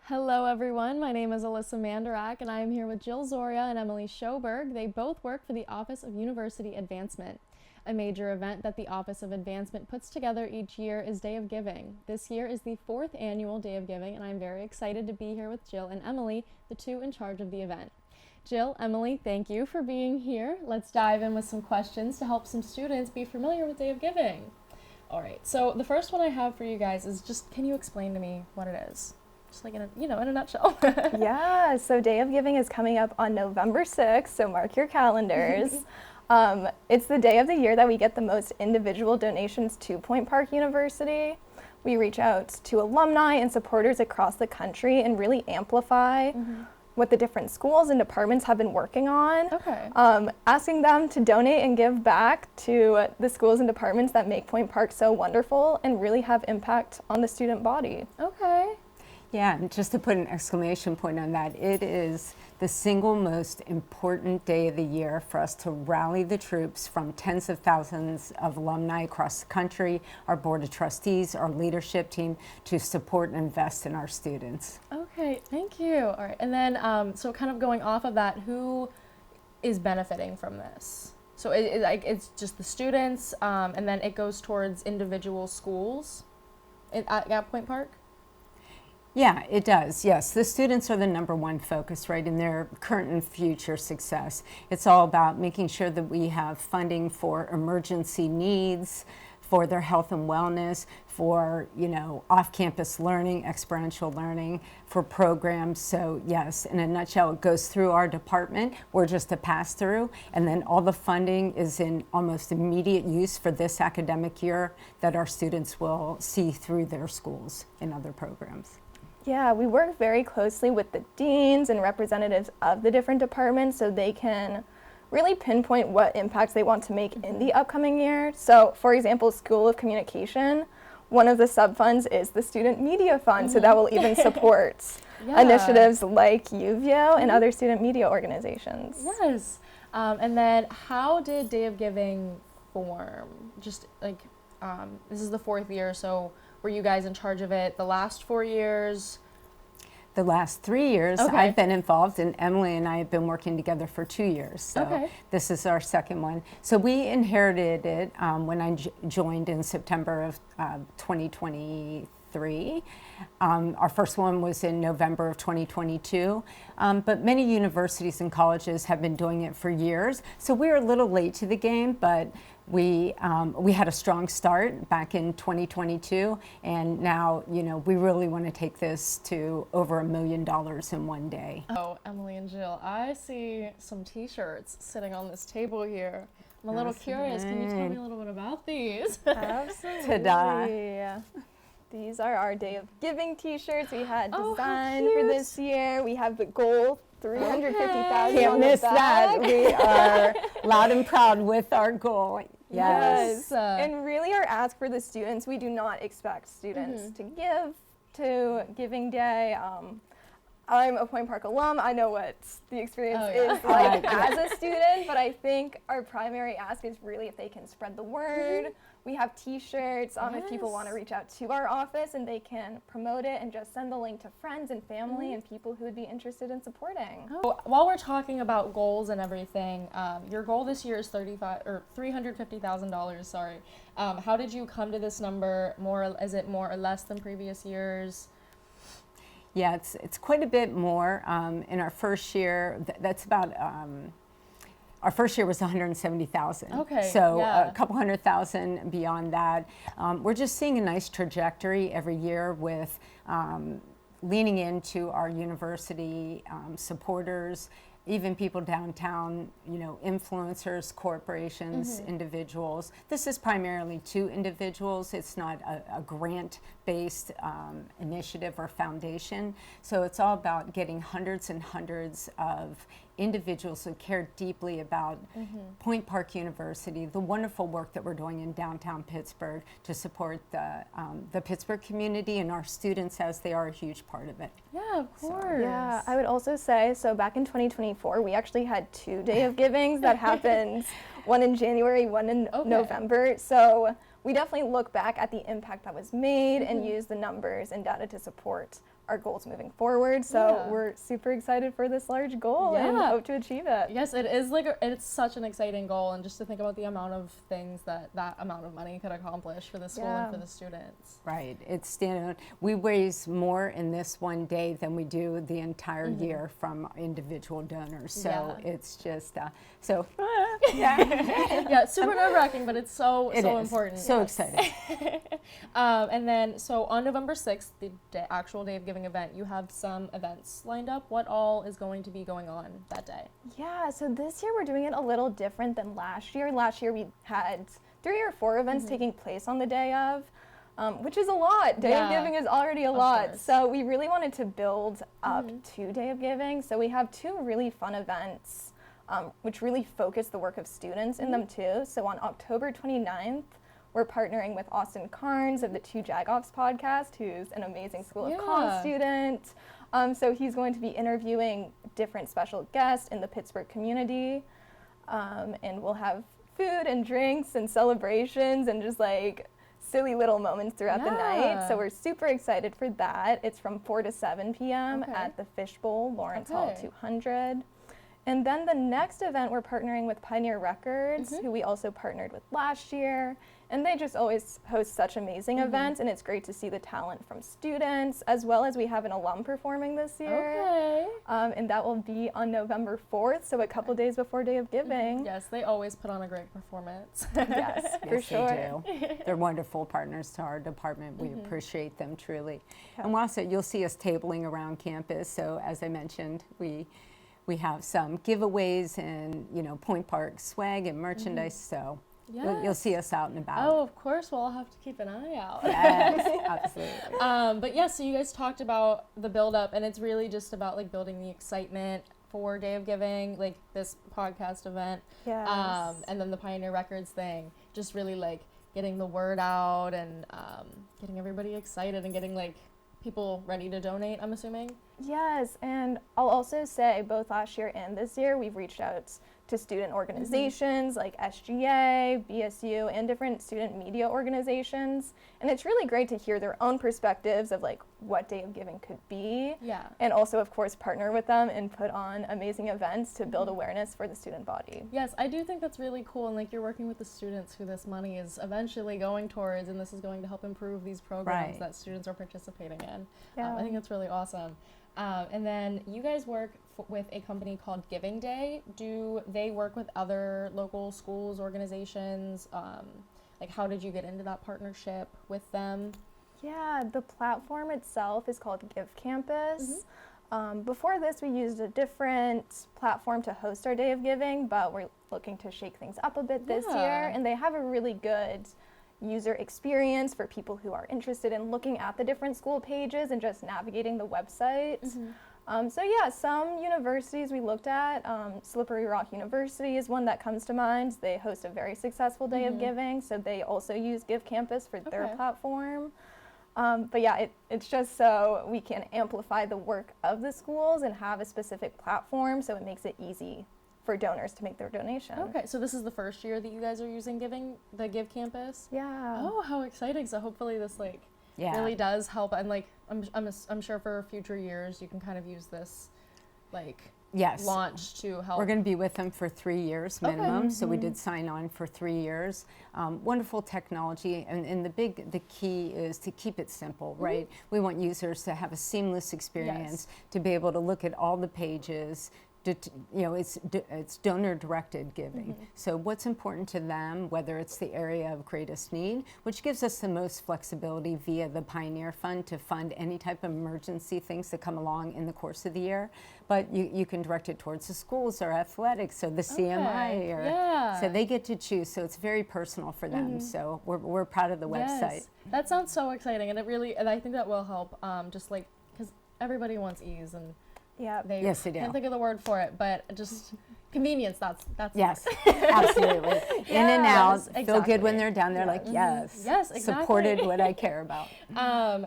Hello everyone, my name is Alyssa Mandarak and I am here with Jill Zoria and Emily Sjoberg. They both work for the Office of University Advancement. A major event that the Office of Advancement puts together each year is Day of Giving. This year is the 4th annual Day of Giving and I'm very excited to be here with Jill and Emily, the two in charge of the event. Jill, Emily, thank you for being here. Let's dive in with some questions to help some students be familiar with Day of Giving. Alright, so the first one I have for you guys is just, can you explain to me what it is? Just like in a nutshell. Yeah, so Day of Giving is coming up on November 6th, so mark your calendars. It's the day of the year that we get the most individual donations to Point Park University. We reach out to alumni and supporters across the country and really amplify what the different schools and departments have been working on. Okay. Asking them to donate and give back to the schools and departments that make Point Park so wonderful and really have impact on the student body. Okay. Yeah, and just to put an exclamation point on that, it is the single most important day of the year for us to rally the troops from tens of thousands of alumni across the country, our board of trustees, our leadership team, to support and invest in our students. Okay, thank you. All right, and then so kind of going off of that, who is benefiting from this? So it's just the students, and then it goes towards individual schools at Point Park? Yeah, it does. Yes, the students are the number one focus, right, in their current and future success. It's all about making sure that we have funding for emergency needs, for their health and wellness, for, off-campus learning, experiential learning, for programs. So yes, in a nutshell, it goes through our department. We're just a pass-through, and then all the funding is in almost immediate use for this academic year that our students will see through their schools in other programs. Yeah, we work very closely with the deans and representatives of the different departments so they can really pinpoint what impacts they want to make in the upcoming year. So, for example, School of Communication, one of the sub-funds is the Student Media Fund, so that will even support initiatives like UVO and other student media organizations. Yes. And then how did Day of Giving form? Just like, this is the 4th year, so were you guys in charge of it the last 4 years? The last 3 years, Okay. I've been involved, and Emily and I have been working together for 2 years. So this is our second one. So we inherited it when I joined in September of 2023. Our first one was in November of 2022, but many universities and colleges have been doing it for years. So we were a little late to the game, but we had a strong start back in 2022, and now we really want to take this to over $1 million in one day. Oh, Emily and Jill, I see some T-shirts sitting on this table here. I'm a little curious. Can you tell me a little bit about these? Absolutely. Ta-da. These are our Day of Giving T-shirts we had Oh, how designed for this year. We have the goal 350,000 Can't on the miss back. that. We are loud and proud with our goal. Yes. And really our ask for the students, we do not expect students to give to Giving Day. I'm a Point Park alum. I know what the experience is like as a student, but I think our primary ask is really if they can spread the word. We have T-shirts if people want to reach out to our office, and they can promote it and just send the link to friends and family and people who would be interested in supporting. Oh, while we're talking about goals and everything, your goal this year is $350,000. Sorry. How did you come to this number? Is it more or less than previous years? Yeah, it's quite a bit more. In our first year, that's about. Our first year was 170,000. Okay. So a couple 100,000 beyond that. We're just seeing a nice trajectory every year with leaning into our university supporters, even people downtown, influencers, corporations, individuals. This is primarily to individuals. It's not a grant-based initiative or foundation. So it's all about getting hundreds and hundreds of individuals who care deeply about Point Park University, the wonderful work that we're doing in downtown Pittsburgh to support the Pittsburgh community and our students, as they are a huge part of it. Yeah, of course. Yeah, I would also say, so back in 2024, we actually had 2 Day of Givings that happened, one in January, one in November. So we definitely look back at the impact that was made and use the numbers and data to support our goals moving forward. So Yeah. we're super excited for this large goal and Yeah. hope to achieve it. Yes, it is it's such an exciting goal, and just to think about the amount of things that amount of money could accomplish for the school and for the students. Right. It's we raise more in this one day than we do the entire year from individual donors. So Yeah. it's just Yeah, super nerve-wracking, but it's so it is important. so Yes. exciting. And then, so on November 6th, the actual Day of Giving event, you have some events lined up. What all is going to be going on that day? Yeah, so this year we're doing it a little different than last year. Last year we had 3 or 4 events taking place on the day of, which is a lot. Day of Yeah, Giving is already a of lot. course. So we really wanted to build up to Day of Giving. So we have 2 really fun events, which really focus the work of students in them too. So on October 29th, we're partnering with Austin Carnes of the Two Jagoffs podcast, who's an amazing School of Comm Yeah. student. So he's going to be interviewing different special guests in the Pittsburgh community. And we'll have food and drinks and celebrations and just like silly little moments throughout the night. Yeah. So we're super excited for that. It's from 4 to 7 p.m. Okay. at the Fishbowl, Lawrence Hall Okay. 200. And then the next event, we're partnering with Pioneer Records, who we also partnered with last year. And they just always host such amazing events, and it's great to see the talent from students, as well as we have an alum performing this year. Okay. And that will be on November 4th, so a couple days before Day of Giving. Yes, they always put on a great performance. Yes, for Yes, sure. they do. They're wonderful partners to our department. We appreciate them truly. And we'll also, you'll see us tabling around campus. So as I mentioned, we have some giveaways and Point Park swag and merchandise. So you'll see us out and about. Oh, of course. Well, I'll have to keep an eye out. Yes, absolutely. But yeah, so you guys talked about the build up, and it's really just about like building the excitement for Day of Giving, like this podcast event. Yes. And then the Pioneer Records thing, just really like getting the word out and getting everybody excited and getting like people ready to donate, I'm assuming. Yes, and I'll also say both last year and this year we've reached out to student organizations like SGA, BSU, and different student media organizations. And it's really great to hear their own perspectives of like what Day of Giving could be. Yeah. And also, of course, partner with them and put on amazing events to build awareness for the student body. Yes, I do think that's really cool, and like you're working with the students who this money is eventually going towards, and this is going to help improve these programs Right. that students are participating in. Yeah. I think that's really awesome. And then you guys work with a company called Giving Day. Do they work with other local schools, organizations? Like, how did you get into that partnership with them? Yeah, the platform itself is called Give Campus. Before this, we used a different platform to host our Day of Giving, but we're looking to shake things up a bit this Yeah. year. And they have a really good user experience for people who are interested in looking at the different school pages and just navigating the website. So yeah, some universities we looked at, Slippery Rock University is one that comes to mind. They host a very successful Day of Giving, so they also use Give Campus for their Okay. platform. But yeah, it's just so we can amplify the work of the schools and have a specific platform so it makes it easy for donors to make their donation. Okay, so this is the first year that you guys are using the Give Campus? Yeah. Oh, how exciting. So hopefully this like Yeah. really does help, and like I'm sure for future years you can kind of use this like Yes. launch to help. We're going to be with them for 3 years Okay. minimum, so we did sign on for 3 years. Wonderful technology, and the key is to keep it simple, right? We want users to have a seamless experience, to be able to look at all the pages. It's donor-directed giving. So what's important to them, whether it's the area of greatest need, which gives us the most flexibility via the Pioneer Fund to fund any type of emergency things that come along in the course of the year. But you can direct it towards the schools or athletics, so the CMI, Okay. or Yeah. so they get to choose. So it's very personal for them. So we're proud of the website. Yes. That sounds so exciting, and I think that will help. Just like because everybody wants ease, and Yeah. Yes, they do. can't think of the word for it, but just convenience. That's Yes, absolutely. In and out, Yes, feel good when exactly. they're down there. Like yes, Yes, exactly. supported what I care about.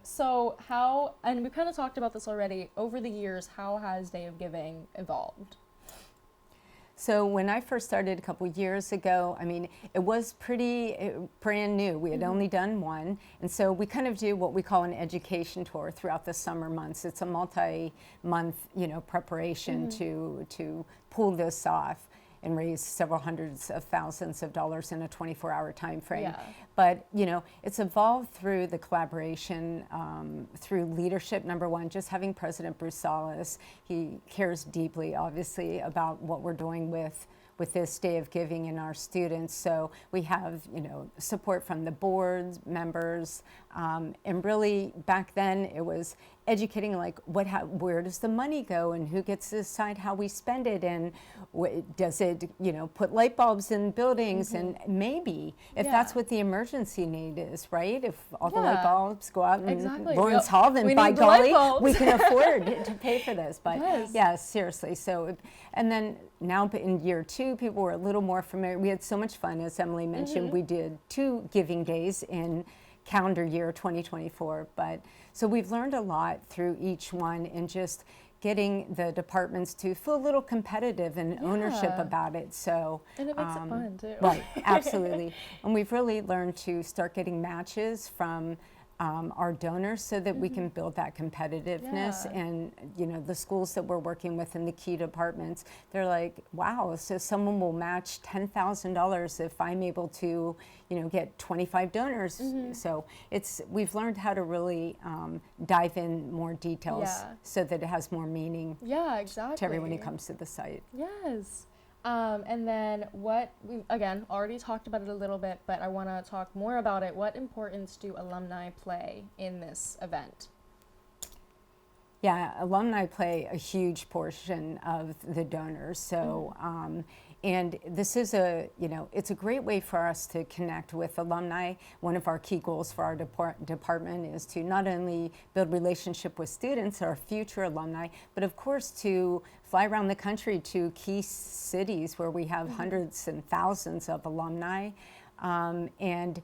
So how, and we kind of talked about this already, over the years, how has Day of Giving evolved? So when I first started a couple years ago, I mean, it was brand new. We had only done one. And so we kind of do what we call an education tour throughout the summer months. It's a multi-month, preparation to pull this off and raise several hundreds of thousands of dollars in a 24-hour time frame. Yeah. But, it's evolved through the collaboration, through leadership, number one, just having President Bruce Salas. He cares deeply, obviously, about what we're doing with this Day of Giving and our students. So we have, support from the board members. And really, back then, it was educating, like, where does the money go and who gets to decide how we spend it, and does it, put light bulbs in buildings, and maybe, if that's what the emergency need is, right? If all the light bulbs go out in Lawrence Hall, then by golly, we can afford to pay for this. But yeah, seriously. So, and then now in year 2, people were a little more familiar. We had so much fun, as Emily mentioned. We did 2 giving days in calendar year 2024. But so we've learned a lot through each one, and just getting the departments to feel a little competitive and ownership about it. So and it makes it fun too. Right, absolutely. And we've really learned to start getting matches from our donors, so that we can build that competitiveness. And the schools that we're working with in the key departments, they're like, wow, so someone will match $10,000 if I'm able to get 25 donors. So we've learned how to really dive in more details, so that it has more meaning to everyone who comes to the site. Yes. And then what we again already talked about it a little bit, but I want to talk more about it. What importance do alumni play in this event? Yeah, alumni play a huge portion of the donors. So, and this is it's a great way for us to connect with alumni. One of our key goals for our department is to not only build relationship with students, our future alumni, but of course to fly around the country to key cities where we have hundreds and thousands of alumni. And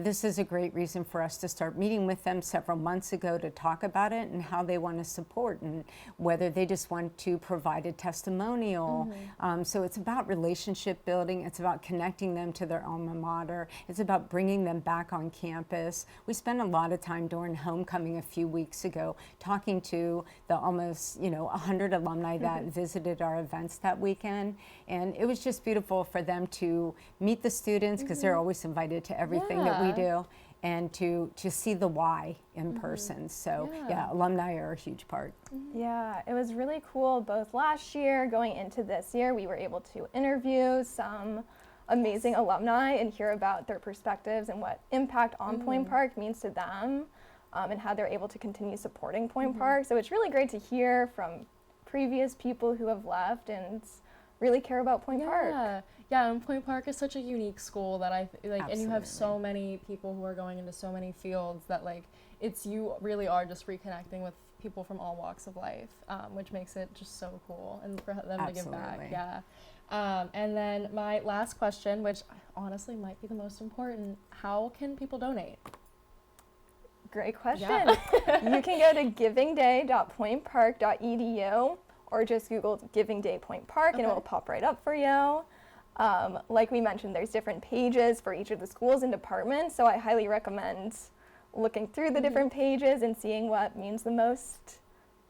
this is a great reason for us to start meeting with them several months ago to talk about it and how they want to support, and whether they just want to provide a testimonial. So it's about relationship building. It's about connecting them to their alma mater. It's about bringing them back on campus. We spent a lot of time during homecoming a few weeks ago talking to the almost 100 alumni that visited our events that weekend. And it was just beautiful for them to meet the students, because they're always invited to everything that we do, and to see the why in person. So yeah, alumni are a huge part. Yeah, it was really cool. Both last year, going into this year, we were able to interview some amazing alumni and hear about their perspectives and what impact on Point Park means to them, and how they're able to continue supporting Point Park. So it's really great to hear from previous people who have left and really care about Point Park. Yeah, and Point Park is such a unique school that I like, and you have so many people who are going into so many fields that you really are just reconnecting with people from all walks of life, which makes it just so cool, and for them to give back. And then my last question, which honestly might be the most important: how can people donate? Great question. You can go to givingday.pointpark.edu, or just Google Giving Day Point Park, and it will pop right up for you. Like we mentioned, there's different pages for each of the schools and departments, so I highly recommend looking through the different pages and seeing what means the most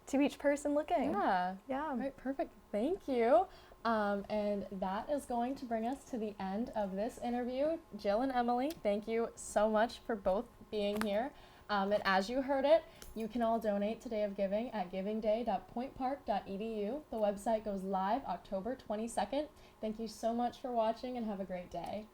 to each person looking. Yeah. Right, perfect. Thank you. And that is going to bring us to the end of this interview. Jill and Emily, thank you so much for both being here. And as you heard it, you can all donate to Day of Giving at givingday.pointpark.edu. The website goes live October 22nd. Thank you so much for watching, and have a great day.